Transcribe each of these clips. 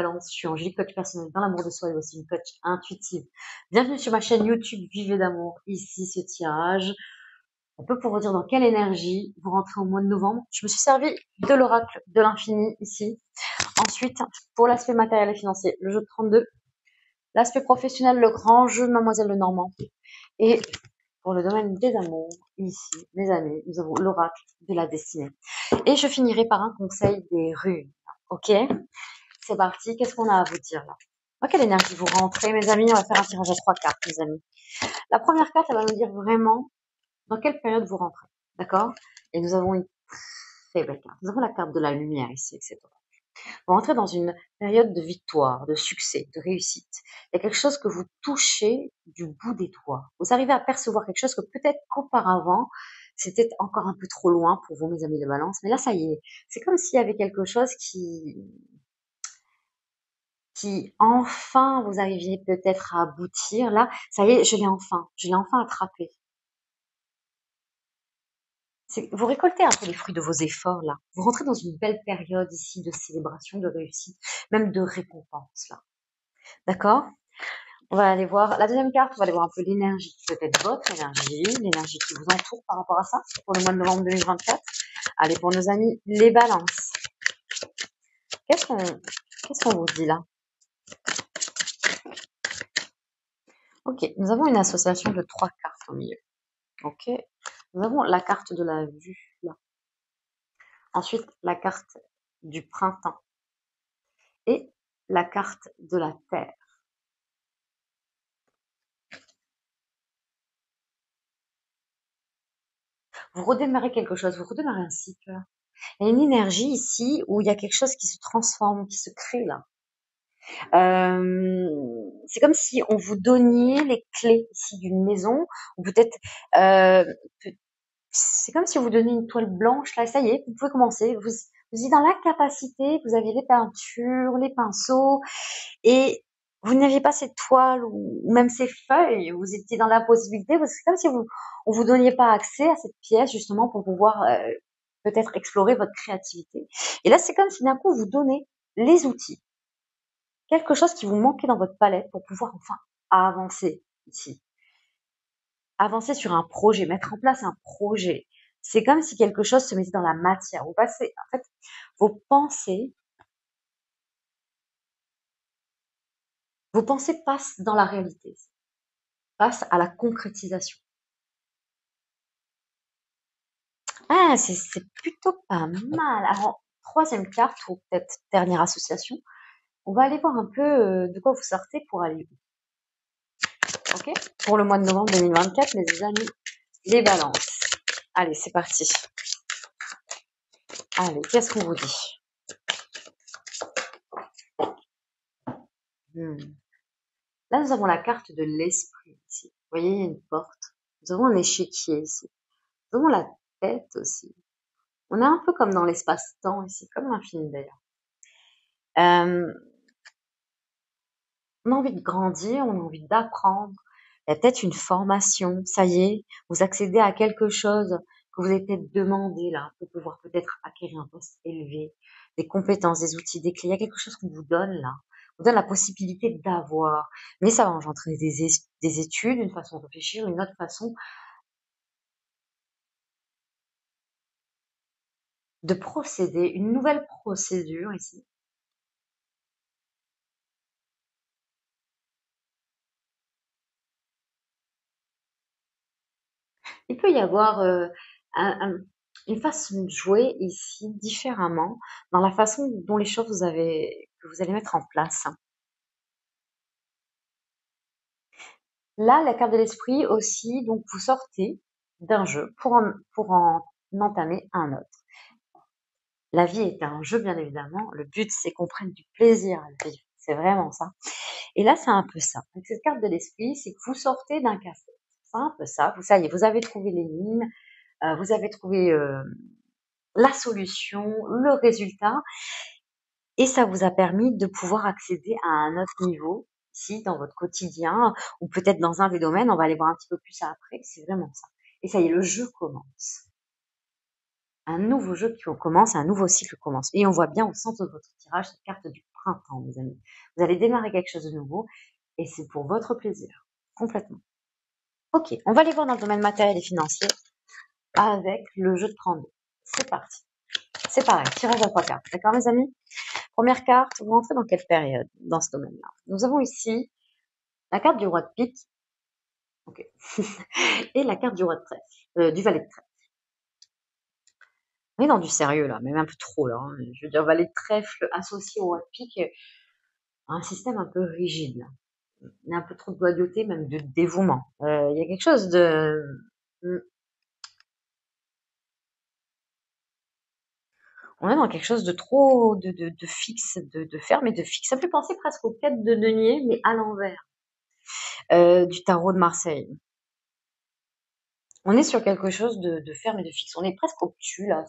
Balance, je suis Angélique, coach personnel dans l'amour de soi et aussi une coach intuitive. Bienvenue sur ma chaîne YouTube Vivez d'amour. Ici, ce tirage, un peu pour vous dire dans quelle énergie vous rentrez au mois de novembre. Je me suis servi de l'oracle de l'infini ici. Ensuite, pour l'aspect matériel et financier, le jeu de 32. L'aspect professionnel, le grand jeu de Mademoiselle Lenormand. Et pour le domaine des amours, ici, mes amis, nous avons l'oracle de la destinée. Et je finirai par un conseil des runes. Ok? C'est parti, qu'est-ce qu'on a à vous dire là? Dans quelle énergie vous rentrez, mes amis? On va faire un tirage à 3 cartes, mes amis. La première carte, elle va nous dire vraiment dans quelle période vous rentrez, d'accord? Et nous avons une très belle carte. Nous avons la carte de la lumière ici, etc. Vous rentrez dans une période de victoire, de succès, de réussite. Il y a quelque chose que vous touchez du bout des doigts. Vous arrivez à percevoir quelque chose que peut-être qu'auparavant, c'était encore un peu trop loin pour vous, mes amis de Balance. Mais là, ça y est. C'est comme s'il y avait quelque chose qui enfin vous arriviez peut-être à aboutir. Là, ça y est, je l'ai enfin attrapé. Vous récoltez un peu les fruits de vos efforts là. Vous rentrez dans une belle période ici de célébration, de réussite, même de récompense là. D'accord? On va aller voir la deuxième carte, on va aller voir un peu l'énergie, peut-être votre énergie, l'énergie qui vous entoure par rapport à ça, pour le mois de novembre 2024. Allez, pour nos amis, les balances. Qu'est-ce qu'on vous dit là? Ok, nous avons une association de 3 cartes au milieu. Ok, nous avons la carte de la vue là. Ensuite, la carte du printemps et la carte de la terre. Vous redémarrez quelque chose, vous redémarrez un cycle. Il y a une énergie ici où il y a quelque chose qui se transforme, qui se crée là. C'est comme si on vous donnait les clés ici d'une maison, ou peut-être c'est comme si on vous donnait une toile blanche là, ça y est, vous pouvez commencer. Vous êtes dans la capacité, vous avez les peintures, les pinceaux, et vous n'aviez pas cette toile ou même ces feuilles, vous étiez dans l'impossibilité, parce que c'est comme si on vous donniez pas accès à cette pièce justement pour pouvoir peut-être explorer votre créativité. Et là, c'est comme si d'un coup, vous donnez les outils, quelque chose qui vous manquait dans votre palette pour pouvoir enfin avancer ici. Avancer sur un projet, mettre en place un projet. C'est comme si quelque chose se mettait dans la matière. Vous passez, en fait, vos pensées passent dans la réalité, passent à la concrétisation. Ah, c'est plutôt pas mal. Alors, troisième carte, ou peut-être dernière association, on va aller voir un peu de quoi vous sortez pour aller où. Ok? Pour le mois de novembre 2024, mes amis, les balances. Allez, c'est parti. Allez, qu'est-ce qu'on vous dit? Là, nous avons la carte de l'esprit ici. Vous voyez, il y a une porte. Nous avons un échiquier ici. Nous avons la tête aussi. On est un peu comme dans l'espace-temps ici, comme l'infini d'ailleurs. On a envie de grandir, on a envie d'apprendre. Il y a peut-être une formation. Ça y est, vous accédez à quelque chose que vous avez peut-être demandé là, pour pouvoir peut-être acquérir un poste élevé, des compétences, des outils, des clés. Il y a quelque chose qu'on vous donne là. On vous donne la possibilité d'avoir. Mais ça va engendrer des études, une façon de réfléchir, une autre façon de procéder, une nouvelle procédure ici. Il peut y avoir une façon de jouer ici différemment dans la façon dont les choses que vous allez mettre en place. Là, la carte de l'esprit aussi, donc vous sortez d'un jeu pour en entamer un autre. La vie est un jeu, bien évidemment. Le but, c'est qu'on prenne du plaisir à le vivre. C'est vraiment ça. Et là, c'est un peu ça. Avec cette carte de l'esprit, c'est que vous sortez d'un casse-tête. C'est un peu ça. Ça y est, vous avez trouvé l'énigme, vous avez trouvé la solution, le résultat, et ça vous a permis de pouvoir accéder à un autre niveau, ici, dans votre quotidien, ou peut-être dans un des domaines, on va aller voir un petit peu plus ça après, c'est vraiment ça. Et ça y est, le jeu commence. Un nouveau jeu qui commence, un nouveau cycle commence. Et on voit bien au centre de votre tirage cette carte du printemps, mes amis. Vous allez démarrer quelque chose de nouveau et c'est pour votre plaisir, complètement. Ok, on va aller voir dans le domaine matériel et financier avec le jeu de 32. C'est parti. C'est pareil, tirage à 3 cartes. D'accord, mes amis? Première carte, vous rentrez dans quelle période dans ce domaine-là? Nous avons ici la carte du roi de pique. Ok. Et la carte du roi de trèfle, du valet de trèfle. On est dans du sérieux là, même un peu trop là, hein. Je veux dire, valet de trèfle associé au roi de pique, un système un peu rigide là. Il y a un peu trop de loyauté, même de dévouement. Il y a quelque chose de... On est dans quelque chose de trop de fixe, de ferme et de fixe. Ça me fait penser presque aux quêtes de denier, mais à l'envers, du tarot de Marseille. On est sur quelque chose de ferme et de fixe. On est presque obtus là.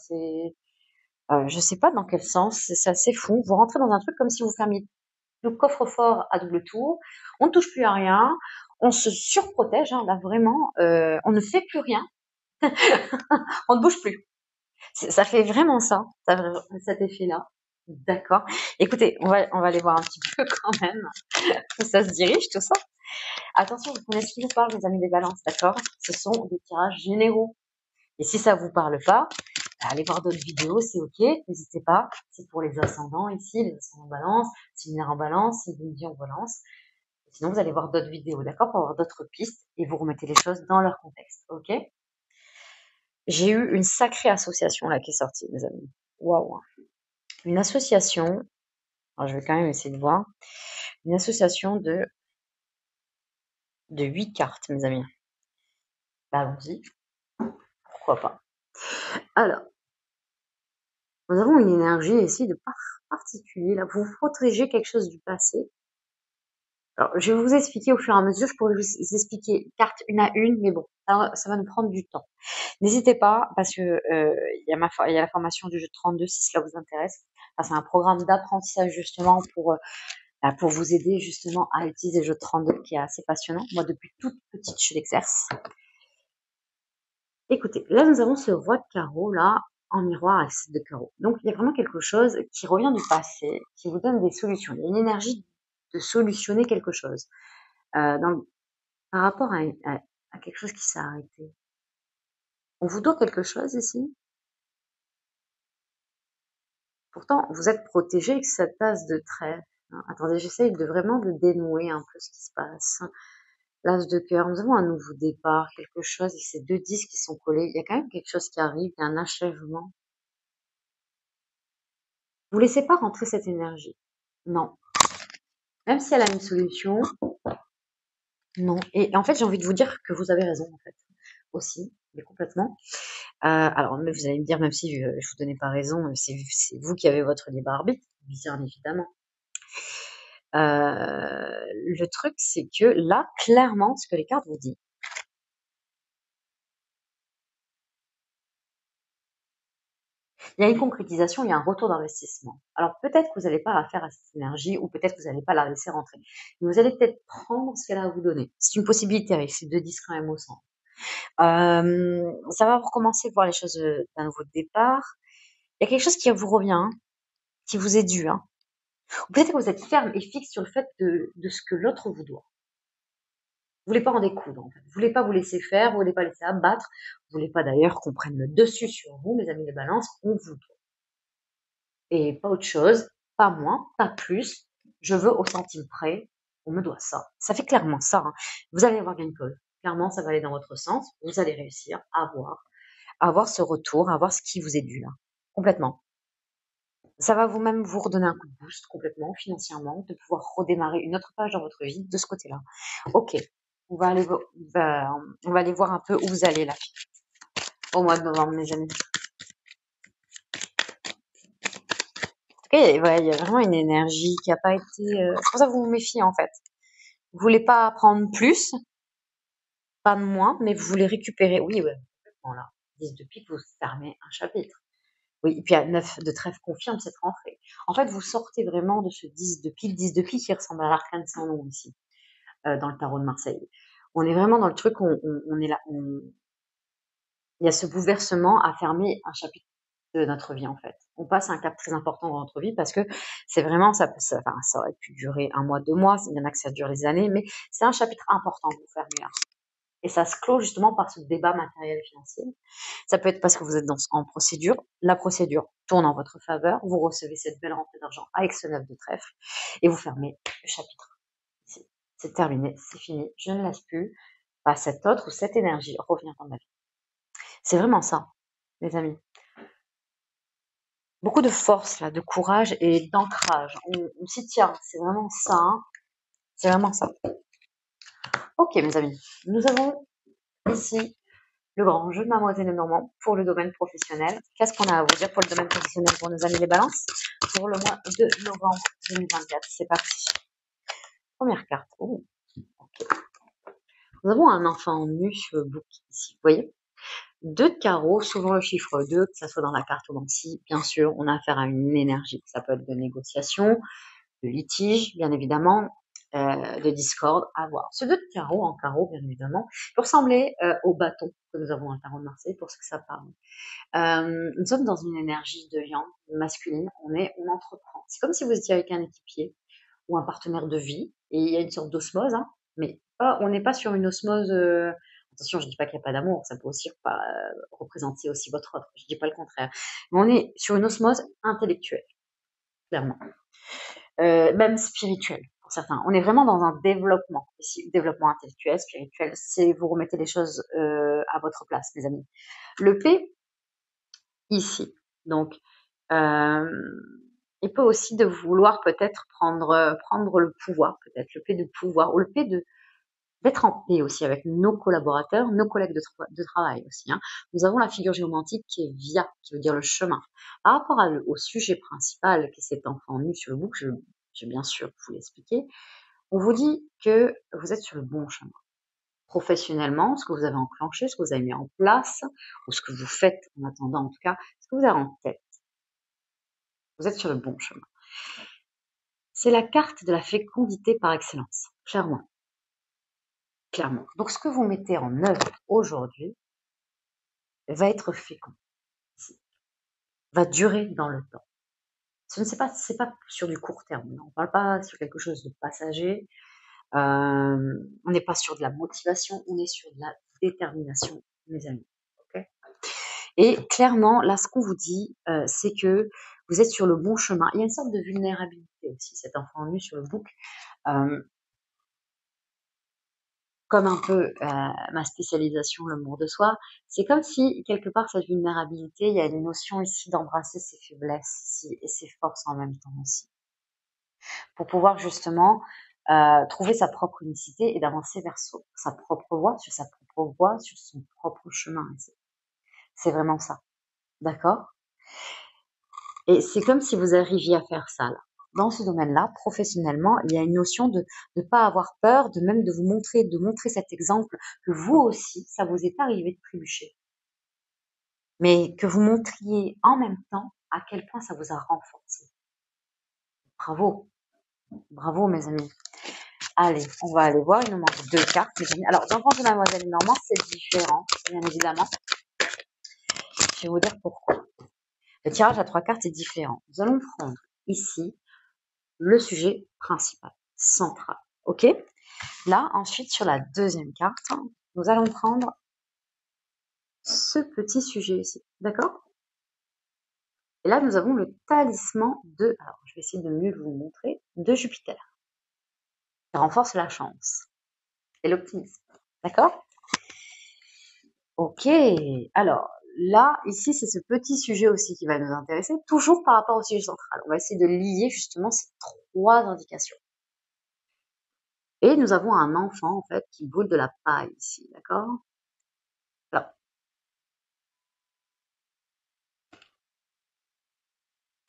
Je sais pas dans quel sens. C'est assez fou. Vous rentrez dans un truc comme si vous fermiez le coffre-fort à double tour. On ne touche plus à rien. On se surprotège. Hein, là vraiment, on ne fait plus rien. On ne bouge plus. Ça fait vraiment ça, cet effet-là. D'accord. Écoutez, on va aller voir un petit peu quand même où ça se dirige, tout ça. Attention, vous connaissez ce qui vous parle, mes amis des balances, d'accord? Ce sont des tirages généraux. Et si ça vous parle pas, allez voir d'autres vidéos, c'est ok, n'hésitez pas. C'est pour les ascendants ici, les ascendants balance, c'est lunaire en balance, c'est lunaire en balance. Sinon, vous allez voir d'autres vidéos, d'accord? Pour avoir d'autres pistes et vous remettez les choses dans leur contexte, ok? J'ai eu une sacrée association là qui est sortie, mes amis. Waouh! Une association, alors je vais quand même essayer de voir, une association de 8 cartes, mes amis. Bah, allons-y, pourquoi pas. Alors, nous avons une énergie ici de particulier, là, vous protégez quelque chose du passé. Alors, je vais vous expliquer au fur et à mesure, je pourrais vous expliquer carte une à une, mais bon, ça va nous prendre du temps. N'hésitez pas, parce que il y a la formation du jeu de 32, si cela vous intéresse. Enfin, c'est un programme d'apprentissage justement pour vous aider justement à utiliser le jeu de 32 qui est assez passionnant. Moi, depuis toute petite, je l'exerce. Écoutez, là, nous avons ce roi de carreau, là, en miroir à 7 de carreau. Donc, il y a vraiment quelque chose qui revient du passé, qui vous donne des solutions. Il y a une énergie de solutionner quelque chose. Par rapport à quelque chose qui s'est arrêté. On vous doit quelque chose ici. Pourtant, vous êtes protégé avec cette tasse de trèfle. Attendez, j'essaye de vraiment de dénouer un peu ce qui se passe. L'as de cœur, nous avons un nouveau départ, quelque chose, et ces deux disques qui sont collés, il y a quand même quelque chose qui arrive, il y a un achèvement. Vous laissez pas rentrer cette énergie. Non. Même si elle a une solution, non. Et en fait, j'ai envie de vous dire que vous avez raison, en fait. Aussi, mais complètement. Alors, mais vous allez me dire, même si je vous donnais pas raison, c'est vous qui avez votre libre arbitre, bien évidemment. Le truc, c'est que là, clairement, ce que les cartes vous disent, il y a une concrétisation, il y a un retour d'investissement. Alors peut-être que vous n'allez pas faire à cette énergie ou peut-être que vous n'allez pas la laisser rentrer. Mais vous allez peut-être prendre ce qu'elle a à vous donner. C'est une possibilité avec ces deux disques quand même au centre. Ça va vous recommencer, voir les choses d'un nouveau départ. Il y a quelque chose qui vous revient, hein, qui vous est dû. Hein. Ou peut-être que vous êtes ferme et fixe sur le fait de ce que l'autre vous doit. Vous voulez pas en découdre, en fait. Vous voulez pas vous laisser faire, vous voulez pas laisser abattre. Vous voulez pas d'ailleurs qu'on prenne le dessus sur vous, mes amis de balance, on vous doit. Et pas autre chose, pas moins, pas plus. Je veux au centime près, on me doit ça. Ça fait clairement ça. Hein. Vous allez avoir gain de cause. Clairement, ça va aller dans votre sens. Vous allez réussir à avoir ce retour, à avoir ce qui vous est dû là. Complètement. Ça va vous-même vous redonner un coup de boost complètement, financièrement, de pouvoir redémarrer une autre page dans votre vie de ce côté-là. Ok. On va aller voir un peu où vous allez là. Au mois de novembre, mes amis. Ouais, il y a vraiment une énergie qui a pas été. C'est pour ça que vous vous méfiez en fait. Vous voulez pas prendre plus, pas de moins, mais vous voulez récupérer. Oui, ouais, complètement là. 10 de pique, vous fermez un chapitre. Oui, et puis à 9 de trèfle confirme cette rentrée. En fait, vous sortez vraiment de ce 10 de pique qui ressemble à l'arcane sans nom ici, dans le tarot de Marseille. On est vraiment dans le truc, on est là, il y a ce bouleversement à fermer un chapitre de notre vie en fait. On passe un cap très important dans notre vie parce que c'est vraiment, enfin, ça aurait pu durer 1 mois, 2 mois, il y en a que ça dure des années, mais c'est un chapitre important que vous fermez là. Et ça se clôt justement par ce débat matériel et financier. Ça peut être parce que vous êtes en procédure, la procédure tourne en votre faveur, vous recevez cette belle rentrée d'argent avec ce 9 de trèfle et vous fermez le chapitre. C'est terminé, c'est fini, je ne laisse plus pas cette autre ou cette énergie revenir dans ma vie. C'est vraiment ça, les amis. Beaucoup de force là, de courage et d'ancrage. On s'y tient, c'est vraiment ça. Hein. C'est vraiment ça. Ok mes amis, nous avons ici le grand jeu de Mademoiselle Lenormand pour le domaine professionnel. Qu'est-ce qu'on a à vous dire pour le domaine professionnel pour nos amis les balances pour le mois de novembre 2024? C'est parti. Première carte. Oh, okay. Nous avons un enfant nu sur le book ici, vous voyez 2 de carreaux, souvent le chiffre 2, que ça soit dans la carte ou dans si, bien sûr, on a affaire à une énergie. Ça peut être de négociation, de litige, bien évidemment, de discorde à voir. Ce 2 de carreau en carreau, bien évidemment, peut ressembler au bâton que nous avons à Tarot de Marseille pour ce que ça parle. Nous sommes dans une énergie de lion masculine, on entreprend. C'est comme si vous étiez avec un équipier ou un partenaire de vie, et il y a une sorte d'osmose, hein, mais on n'est pas sur une osmose... attention, je dis pas qu'il n'y a pas d'amour, ça peut aussi représenter aussi votre autre, je dis pas le contraire. Mais on est sur une osmose intellectuelle, clairement. Même spirituel pour certains. On est vraiment dans un développement ici, développement intellectuel, spirituel. C'est vous remettez les choses à votre place, mes amis. Le P ici, donc il peut aussi de vouloir peut-être prendre le pouvoir, peut-être le P de pouvoir ou le P d'être en paix aussi avec nos collaborateurs, nos collègues de travail aussi. Hein. Nous avons la figure géomantique qui est via, qui veut dire le chemin. Par rapport au sujet principal, qui est cet enfant nu sur le bouc, je vais bien sûr vous l'expliquer. On vous dit que vous êtes sur le bon chemin. Professionnellement, ce que vous avez enclenché, ce que vous avez mis en place, ou ce que vous faites en attendant en tout cas, ce que vous avez en tête. Vous êtes sur le bon chemin. C'est la carte de la fécondité par excellence, clairement. Clairement. Donc ce que vous mettez en œuvre aujourd'hui va être fécond, va durer dans le temps. C'est pas sur du court terme, on ne parle pas sur quelque chose de passager, on n'est pas sur de la motivation, on est sur de la détermination, mes amis. Okay, et clairement, là, ce qu'on vous dit, c'est que vous êtes sur le bon chemin. Il y a une sorte de vulnérabilité aussi, cet enfant nu sur le bouc. Comme un peu ma spécialisation, l'amour de soi, c'est comme si, quelque part, cette vulnérabilité, il y a une notion ici d'embrasser ses faiblesses ici, et ses forces en même temps aussi. Pour pouvoir justement trouver sa propre unicité et d'avancer vers sa propre voie, sur son propre chemin. C'est vraiment ça. D'accord? Et c'est comme si vous arriviez à faire ça, là. Dans ce domaine-là, professionnellement, il y a une notion de ne pas avoir peur, de montrer cet exemple que vous aussi, ça vous est arrivé de trébucher. Mais que vous montriez en même temps à quel point ça vous a renforcé. Bravo. Bravo, mes amis. Allez, on va aller voir. Il nous manque 2 cartes, mes amis. Alors, dans le de Mademoiselle Normand, c'est différent, bien évidemment. Je vais vous dire pourquoi. Le tirage à 3 cartes est différent. Nous allons prendre ici le sujet principal, central. Ok? Là, ensuite, sur la deuxième carte, nous allons prendre ce petit sujet ici. D'accord? Et là, nous avons le talisman alors je vais essayer de mieux vous montrer, de Jupiter. Ça renforce la chance et l'optimisme. D'accord? Ok. Alors, là, ici, c'est ce petit sujet aussi qui va nous intéresser, toujours par rapport au sujet central. On va essayer de lier justement ces 3 indications. Et nous avons un enfant, en fait, qui brûle de la paille ici, d'accord? Là.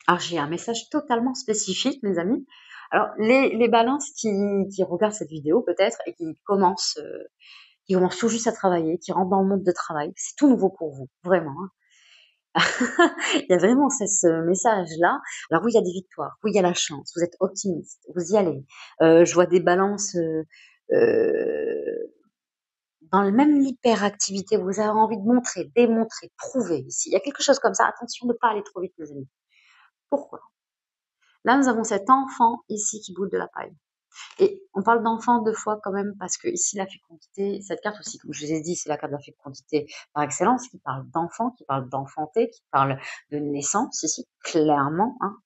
Alors, j'ai un message totalement spécifique, mes amis. Alors, les balances qui regardent cette vidéo, peut-être, et qui commencent tout juste à travailler, qui rentrent dans le monde de travail, c'est tout nouveau pour vous, vraiment. Hein. Il y a vraiment ce message-là. Alors oui, il y a des victoires, oui, il y a la chance, vous êtes optimiste, vous y allez. Je vois des balances dans le même hyperactivité, vous avez envie de montrer, démontrer, prouver ici. Il y a quelque chose comme ça. Attention de ne pas aller trop vite, mes amis. Pourquoi? Là, nous avons cet enfant ici qui boule de la paille. Et on parle d'enfant deux fois quand même parce que ici la fécondité, cette carte aussi, comme je vous ai dit, c'est la carte de la fécondité par excellence, qui parle d'enfant, qui parle d'enfanté, qui parle de naissance ici, clairement. Hein.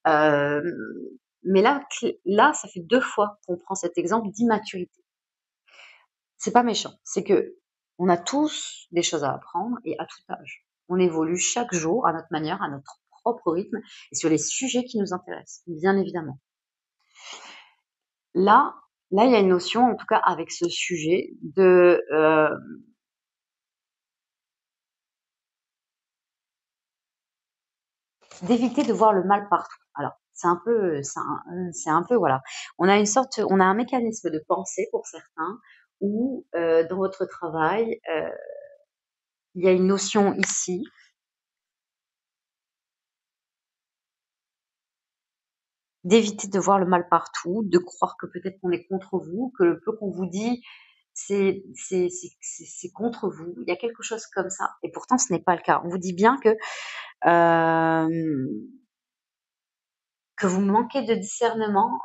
Euh, mais là, ça fait deux fois qu'on prend cet exemple d'immaturité. C'est pas méchant, c'est que on a tous des choses à apprendre et à tout âge. On évolue chaque jour à notre manière, à notre propre rythme et sur les sujets qui nous intéressent, bien évidemment. Là, il y a une notion, en tout cas avec ce sujet, d'éviter de voir le mal partout. Alors, c'est un peu, voilà. On a un mécanisme de pensée pour certains où dans votre travail, il y a une notion ici d'éviter de voir le mal partout, de croire que peut-être qu'on est contre vous, que le peu qu'on vous dit, c'est contre vous. Il y a quelque chose comme ça. Et pourtant, ce n'est pas le cas. On vous dit bien euh, que vous manquez de discernement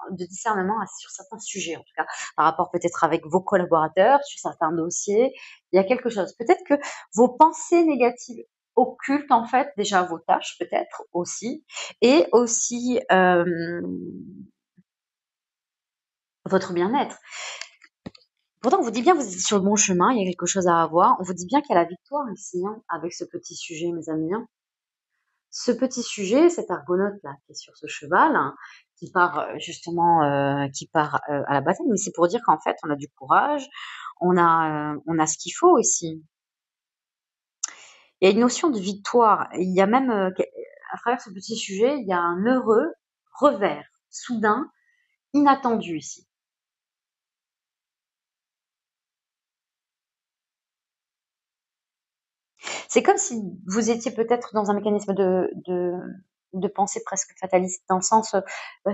sur certains sujets, en tout cas, par rapport peut-être avec vos collaborateurs, sur certains dossiers. Il y a quelque chose. Peut-être que vos pensées négatives occultent en fait déjà vos tâches, peut-être aussi, et aussi votre bien-être. Pourtant, on vous dit bien, vous êtes sur le bon chemin, il y a quelque chose à avoir. On vous dit bien qu'il y a la victoire ici, hein, avec ce petit sujet, mes amis. Hein. Ce petit sujet, cet argonaute-là, qui est sur ce cheval, hein, qui part justement, à la bataille, mais c'est pour dire qu'en fait, on a du courage, on a ce qu'il faut ici. Il y a une notion de victoire. Il y a même, à travers ce petit sujet, il y a un heureux revers, soudain, inattendu ici. C'est comme si vous étiez peut-être dans un mécanisme de pensée presque fataliste, dans le sens,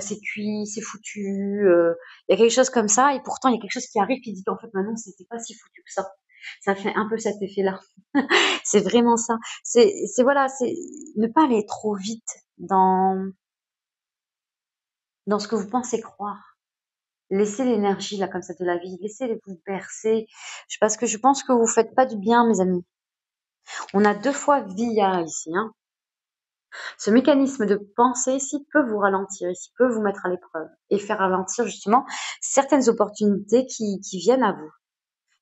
c'est cuit, c'est foutu, il y a quelque chose comme ça, et pourtant il y a quelque chose qui arrive qui dit qu'en fait maintenant c'était pas si foutu que ça. Ça fait un peu cet effet-là. C'est vraiment ça. Voilà, c'est ne pas aller trop vite dans ce que vous pensez croire. Laissez l'énergie là comme ça de la vie, laissez-les vous bercer. Parce que je pense que vous faites pas du bien, mes amis. On a deux fois via ici, hein. Ce mécanisme de pensée ici peut vous ralentir, ici peut vous mettre à l'épreuve et faire ralentir justement certaines opportunités qui viennent à vous.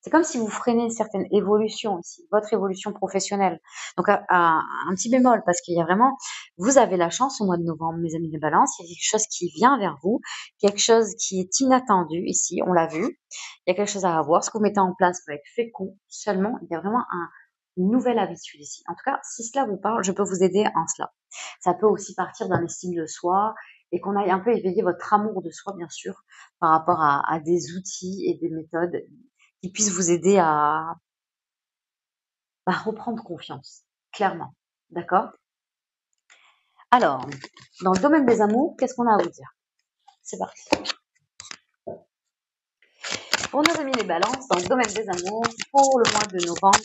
C'est comme si vous freinez une certaine évolution ici, votre évolution professionnelle. Donc un petit bémol parce qu'il y a vraiment, vous avez la chance au mois de novembre, mes amis de Balance, il y a quelque chose qui vient vers vous, quelque chose qui est inattendu ici, on l'a vu. Il y a quelque chose à avoir. Ce que vous mettez en place peut être fécond. Seulement, il y a vraiment une nouvelle habitude ici. En tout cas, si cela vous parle, je peux vous aider en cela. Ça peut aussi partir d'un estime de soi et qu'on aille un peu éveiller votre amour de soi, bien sûr, par rapport à des outils et des méthodes qui puissent vous aider à reprendre confiance, clairement. D'accord? Alors, dans le domaine des amours, qu'est-ce qu'on a à vous dire? C'est parti. Pour nos amis les balances, dans le domaine des amours, pour le mois de novembre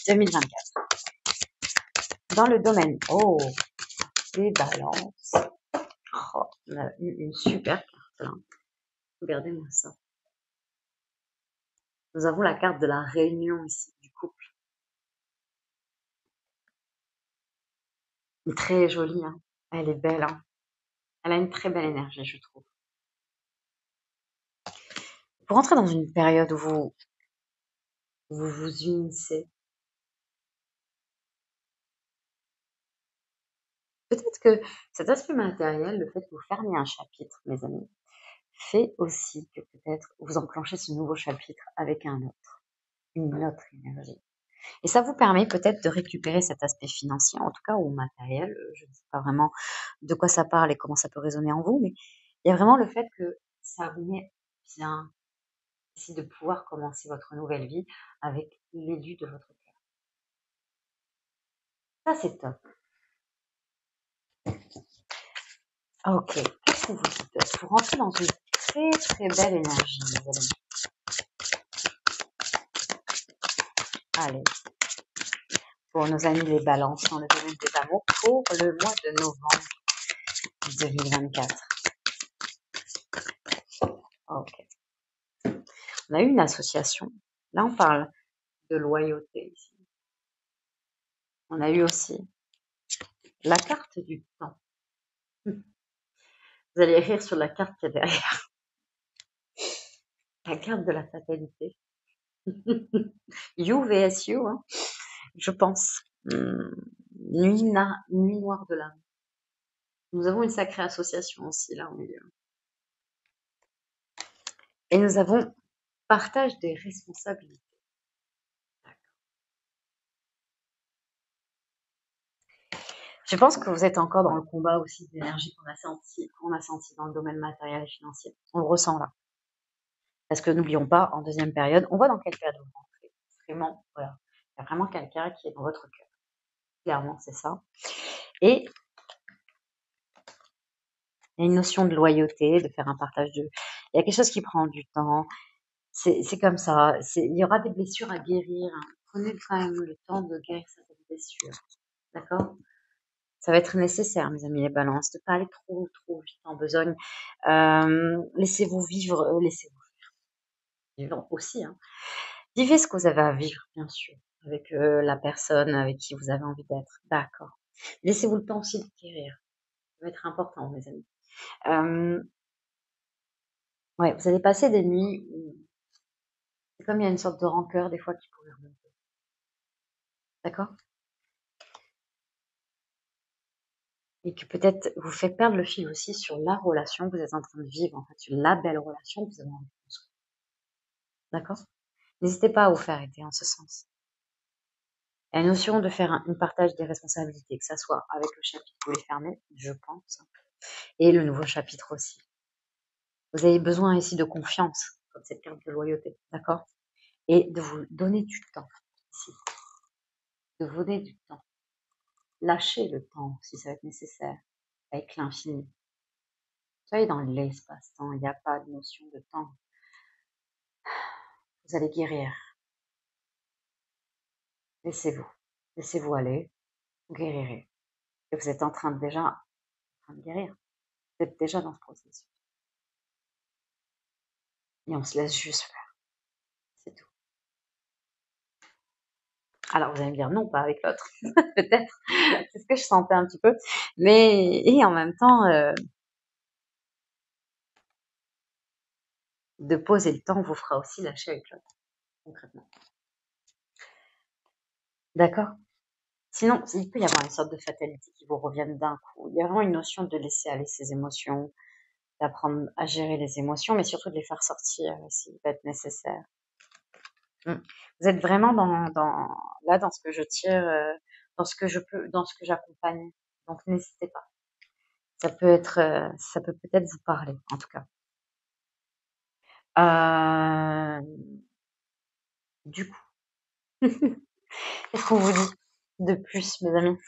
2024. Dans le domaine, des balances. Oh, on a eu une super carte là. Regardez-moi ça. Nous avons la carte de la réunion ici, du couple. Elle est très jolie, hein. Elle est belle, hein. Elle a une très belle énergie, je trouve. Pour rentrer dans une période où vous vous unissez, peut-être que cet aspect matériel, le fait que vous fermiez un chapitre, mes amis, fait aussi que peut-être vous enclenchez ce nouveau chapitre avec une autre énergie. Et ça vous permet peut-être de récupérer cet aspect financier, en tout cas, ou matériel. Je ne sais pas vraiment de quoi ça parle et comment ça peut résonner en vous, mais il y a vraiment le fait que ça vous met bien ici de pouvoir commencer votre nouvelle vie avec l'élu de votre cœur. Ça, c'est top. Ok, qu'est-ce qu'on vous dit? Vous rentrez dans une très très belle énergie, mes amis. Allez, pour nos amis les balances dans le domaine des amours pour le mois de novembre 2024. Ok. On a eu une association. Là, on parle de loyauté ici. On a eu aussi la carte du temps. Vous allez rire sur la carte qu'il y a derrière. La carte de la fatalité. You vs you, hein, je pense. Nuit noire de l'âme. Nous avons une sacrée association aussi là au milieu. Et nous avons partage des responsabilités. Je pense que vous êtes encore dans le combat aussi d'énergie qu'on a senti dans le domaine matériel et financier. On le ressent là. Parce que n'oublions pas, en deuxième période, on voit dans quelle période vous rentrez. Vraiment, voilà. Il y a vraiment quelqu'un qui est dans votre cœur. Clairement, c'est ça. Et il y a une notion de loyauté, de faire un partage de... Il y a quelque chose qui prend du temps. C'est comme ça. Il y aura des blessures à guérir. Hein. Prenez quand même le temps de guérir certaines blessures. D'accord? Ça va être nécessaire, mes amis les balances, de pas aller trop vite en besogne. Laissez-vous vivre, laissez-vous vivre aussi. Hein. Vivez ce que vous avez à vivre, bien sûr, avec la personne avec qui vous avez envie d'être. D'accord. Laissez-vous le temps aussi de guérir. Ça va être important, mes amis. Ouais, vous allez passer des nuits où c'est comme il y a une sorte de rancœur des fois qui pourrait remonter. D'accord? Et que peut-être vous fait perdre le fil aussi sur la relation que vous êtes en train de vivre, en fait, sur la belle relation que vous avez envie de construire. D'accord? N'hésitez pas à vous faire aider en ce sens. La notion de faire un partage des responsabilités, que ça soit avec le chapitre que vous voulez fermer, je pense, et le nouveau chapitre aussi. Vous avez besoin ici de confiance, comme cette carte de loyauté, d'accord? Et de vous donner du temps, ici. De vous donner du temps. Lâchez le temps, si ça va être nécessaire, avec l'infini. Soyez dans l'espace-temps, il n'y a pas de notion de temps. Vous allez guérir. Laissez-vous aller, vous guérirez. Et vous êtes déjà en train de guérir. Vous êtes déjà dans ce processus. Et on se laisse juste faire. C'est tout. Alors vous allez me dire non, pas avec l'autre. Peut-être. C'est ce que je sentais un petit peu. Mais, et en même temps, de poser le temps vous fera aussi lâcher avec l'autre. Concrètement. D'accord? Sinon, il peut y avoir une sorte de fatalité qui vous revienne d'un coup. Il y a vraiment une notion de laisser aller ses émotions, d'apprendre à gérer les émotions, mais surtout de les faire sortir s'il va être nécessaire. Vous êtes vraiment dans ce que je tire, dans ce que je peux, dans ce que j'accompagne. Donc n'hésitez pas. Ça peut peut-être vous parler, en tout cas. Du coup, qu'est-ce qu'on vous dit de plus, mes amis?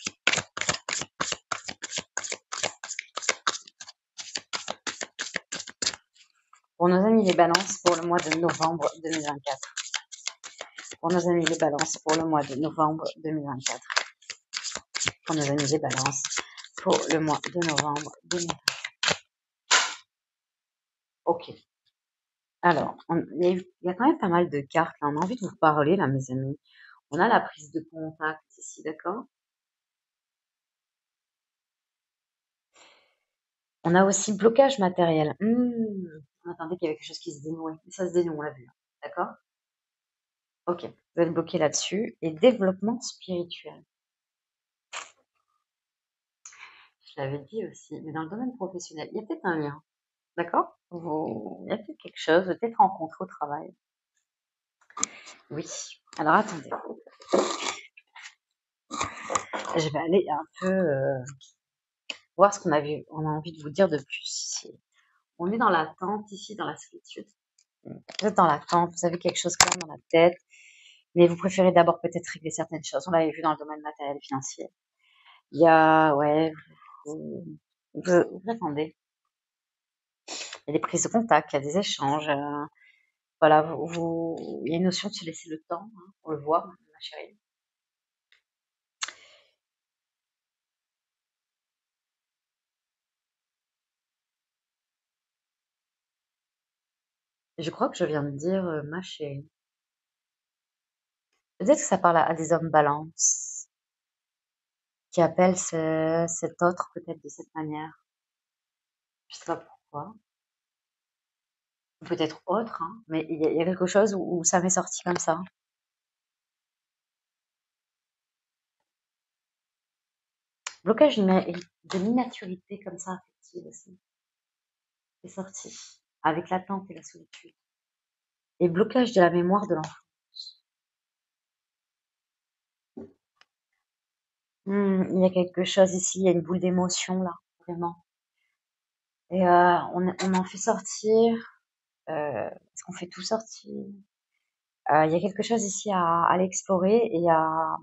Pour nos amis les balances, pour le mois de novembre 2024. Pour nos amis les balances, pour le mois de novembre 2024. Pour nos amis les balances, pour le mois de novembre 2024. Ok. Alors, il y a quand même pas mal de cartes, là. On a envie de vous parler, là, mes amis. On a la prise de contact ici, d'accord? On a aussi blocage matériel. On attendait qu'il y avait quelque chose qui se dénouait. Mais ça se dénoue, on l'a vu. D'accord? Ok, vous êtes bloqué là-dessus. Et développement spirituel. Je l'avais dit aussi, mais dans le domaine professionnel, il y a peut-être un lien. D'accord? Il y a peut-être quelque chose, peut-être rencontré au travail. Oui. Alors attendez. Je vais aller un peu voir ce qu'on on a envie de vous dire de plus ici. On est dans l'attente ici, dans la solitude. Vous êtes dans l'attente, vous avez quelque chose quand même dans la tête, mais vous préférez d'abord peut-être régler certaines choses. On l'avait vu dans le domaine matériel et financier. Il y a, ouais, vous attendez. Il y a des prises de contact, il y a des échanges. Voilà, il y a une notion de se laisser le temps, hein, on le voit. ma chérie. Je crois que je viens de dire ma chérie. Peut-être que ça parle à des hommes balance qui appellent cet autre peut-être de cette manière. Je sais pas pourquoi. Ou peut-être autre, hein, mais il y a quelque chose où ça m'est sorti comme ça. Blocage de l'immaturité comme ça, affective aussi. C'est sorti. Avec l'attente et la solitude. Et blocage de la mémoire de l'enfance. Il y a quelque chose ici, il y a une boule d'émotion là, vraiment. Et on en fait sortir, parce qu'on fait tout sortir. Il y a quelque chose ici à l'explorer et à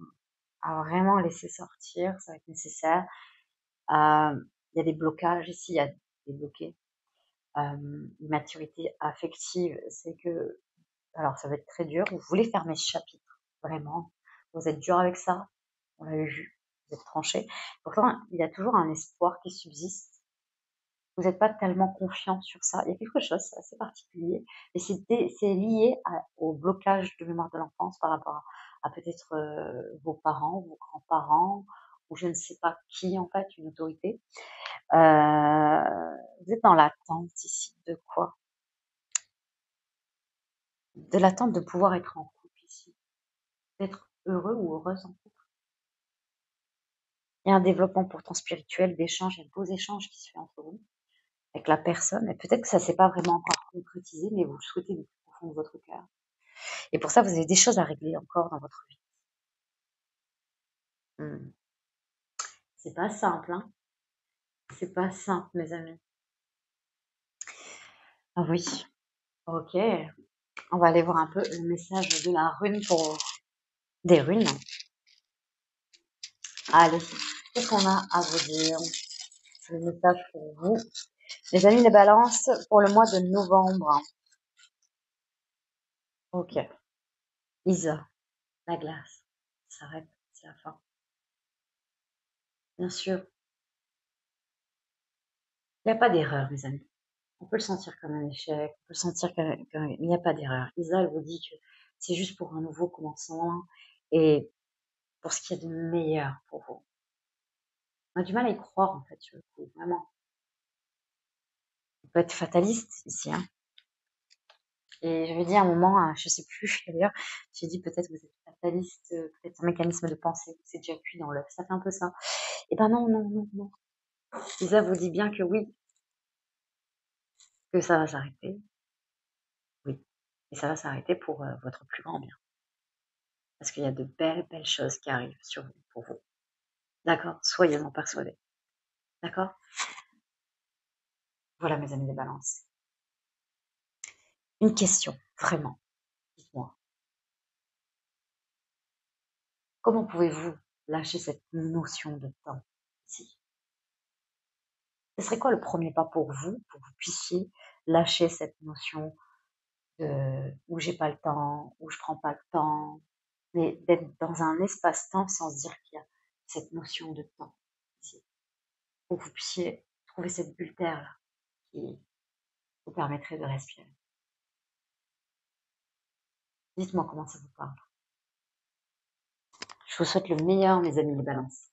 vraiment laisser sortir, ça va être nécessaire. Il y a des blocages ici, il y a des bloqués. Maturité affective, c'est que, alors ça va être très dur, vous voulez fermer ce chapitre, vraiment. Vous êtes dur avec ça, on l'a vu, vous êtes tranché. Pourtant, il y a toujours un espoir qui subsiste. Vous n'êtes pas tellement confiant sur ça. Il y a quelque chose, c'est assez particulier. Et c'est lié au blocage de mémoire de l'enfance par rapport à peut-être vos parents, vos grands-parents, ou je ne sais pas qui en fait, une autorité. Vous êtes dans l'attente ici de quoi? De l'attente de pouvoir être en couple ici, d'être heureux ou heureuse en couple. Il y a un développement pourtant spirituel, d'échanges, il y a de beaux échanges qui se fait entre vous, avec la personne, et peut-être que ça s'est pas vraiment encore concrétisé, mais vous le souhaitez du plus profond de votre cœur. Et pour ça, vous avez des choses à régler encore dans votre vie. C'est pas simple, hein. C'est pas simple, mes amis. Ah oui. Ok. On va aller voir un peu le message de la rune pour des runes. Allez, qu'est-ce qu'on a à vous dire? Le message pour vous. Les amis, les balances pour le mois de novembre. Ok. Isa, la glace. Ça s'arrête, c'est la fin. Bien sûr, il n'y a pas d'erreur, mes amis. On peut le sentir comme un échec, on peut le sentir qu'il n'y a pas d'erreur. Isa, elle vous dit que c'est juste pour un nouveau commencement et pour ce qu'il y a de meilleur pour vous. On a du mal à y croire, en fait, sur le coup, vraiment. On peut être fataliste ici, hein. Et je vais dire à un moment, je sais plus d'ailleurs, j'ai dit peut-être vous êtes fataliste, peut-être un mécanisme de pensée, c'est déjà cuit dans l'œuf, ça fait un peu ça. Eh ben non, non, non, non. Lisa vous dit bien que oui, que ça va s'arrêter, oui. Et ça va s'arrêter pour votre plus grand bien. Parce qu'il y a de belles, belles choses qui arrivent sur vous, pour vous. D'accord? Soyez-en persuadés. D'accord? Voilà mes amis des balances. Une question, vraiment. Dites-moi. Comment pouvez-vous lâcher cette notion de temps ici? Ce serait quoi le premier pas pour vous que vous puissiez lâcher cette notion de où j'ai pas le temps, où je prends pas le temps, mais d'être dans un espace-temps sans se dire qu'il y a cette notion de temps ici, pour que vous puissiez trouver cette bulle d'air là qui vous permettrait de respirer. Dites-moi comment ça vous parle. Je vous souhaite le meilleur, mes amis les balances.